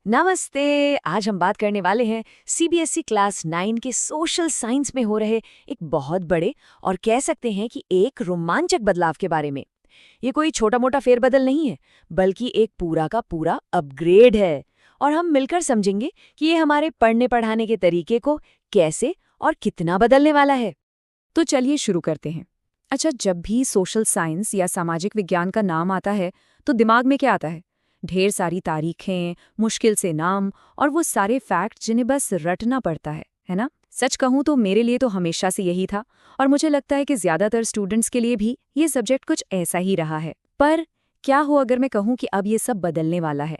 नमस्ते। आज हम बात करने वाले हैं सीबीएसई क्लास 9 के सोशल साइंस में हो रहे एक बहुत बड़े और कह सकते हैं कि एक रोमांचक बदलाव के बारे में। ये कोई छोटा मोटा फेरबदल नहीं है, बल्कि एक पूरा का पूरा अपग्रेड है। और हम मिलकर समझेंगे कि ये हमारे पढ़ने पढ़ाने के तरीके को कैसे और कितना बदलने वाला है। तो चलिए शुरू करते हैं। अच्छा, जब भी सोशल साइंस या सामाजिक विज्ञान का नाम आता है तो दिमाग में क्या आता है? ढेर सारी तारीखें, मुश्किल से नाम और वो सारे फैक्ट जिन्हें बस रटना पड़ता है ना? सच कहूँ तो मेरे लिए तो हमेशा से यही था, और मुझे लगता है कि ज्यादातर स्टूडेंट्स के लिए भी ये सब्जेक्ट कुछ ऐसा ही रहा है। पर क्या हो अगर मैं कहूँ कि अब ये सब बदलने वाला है?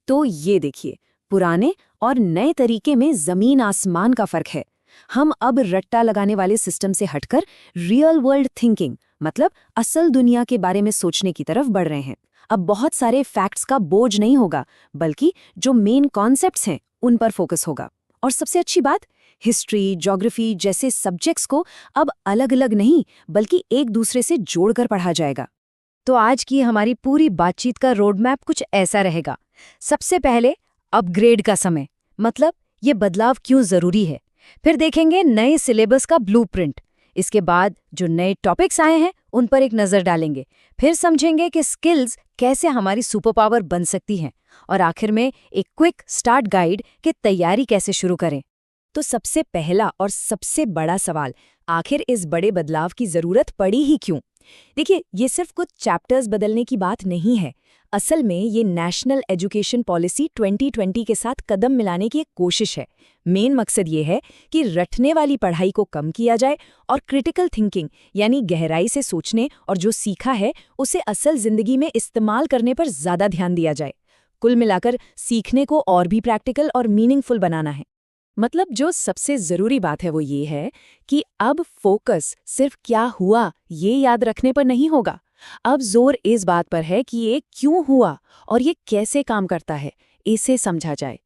तो ये देखिए, पुराने और नए तरीके में जमीन आसमान का फर्क है। हम अब रट्टा लगाने वाले सिस्टम से हटकर रियल वर्ल्ड थिंकिंग, मतलब असल दुनिया के बारे में सोचने की तरफ बढ़ रहे हैं। अब बहुत सारे फैक्ट्स का बोझ नहीं होगा, बल्कि जो मेन कॉन्सेप्ट्स हैं उन पर फोकस होगा। और सबसे अच्छी बात, हिस्ट्री, ज्योग्राफी जैसे सब्जेक्ट्स को अब अलग अलग नहीं, बल्कि एक दूसरे से जोड़कर पढ़ा जाएगा। तो आज की हमारी पूरी बातचीत का रोड मैप कुछ ऐसा रहेगा। सबसे पहले अपग्रेड का समय, मतलब ये बदलाव क्यों जरूरी है। फिर देखेंगे नए सिलेबस का ब्लूप्रिंट। इसके बाद जो नए टॉपिक्स आए हैं उन पर एक नजर डालेंगे। फिर समझेंगे कि स्किल्स कैसे हमारी सुपर पावर बन सकती हैं। और आखिर में एक क्विक स्टार्ट गाइड कि तैयारी कैसे शुरू करें। तो सबसे पहला और सबसे बड़ा सवाल, आखिर इस बड़े बदलाव की जरूरत पड़ी ही क्यों? देखिए, ये सिर्फ कुछ चैप्टर्स बदलने की बात नहीं है। असल में ये नेशनल एजुकेशन पॉलिसी 2020 के साथ कदम मिलाने की एक कोशिश है। मेन मकसद ये है कि रटने वाली पढ़ाई को कम किया जाए और क्रिटिकल थिंकिंग, यानी गहराई से सोचने और जो सीखा है उसे असल जिंदगी में इस्तेमाल करने पर ज्यादा ध्यान दिया जाए। कुल मिलाकर सीखने को और भी प्रैक्टिकल और मीनिंगफुल बनाना है। मतलब जो सबसे जरूरी बात है वो ये है कि अब फोकस सिर्फ क्या हुआ ये याद रखने पर नहीं होगा। अब जोर इस बात पर है कि ये क्यों हुआ और ये कैसे काम करता है, इसे समझा जाए।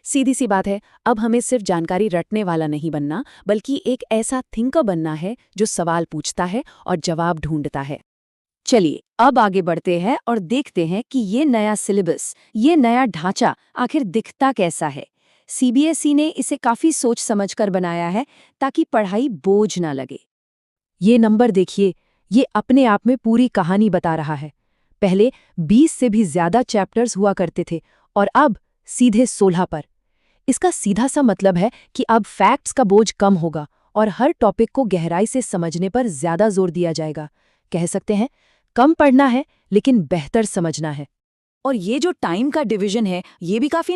सीधी सी बात है, अब हमें सिर्फ जानकारी रटने वाला नहीं बनना, बल्कि एक ऐसा थिंकर बनना है जो सवाल पूछता है और जवाब ढूंढता है। चलिए अब आगे बढ़ते हैं और देखते हैं कि ये नया सिलेबस, ये नया ढांचा आखिर दिखता कैसा है। सीबीएसई ने इसे काफी सोच समझकर बनाया है ताकि पढ़ाई बोझ ना लगे। ये नंबर देखिए, ये अपने आप में पूरी कहानी बता रहा है। पहले 20 से भी ज्यादा चैप्टर्स हुआ करते थे और अब सीधे 16 पर। इसका सीधा सा मतलब है कि अब फैक्ट्स का बोझ कम होगा और हर टॉपिक को गहराई से समझने पर ज्यादा जोर दिया जाएगा। कह सकते हैं, कम पढ़ना है लेकिन बेहतर समझना है। और ये जो टाइम का डिवीजन है, ये भी काफी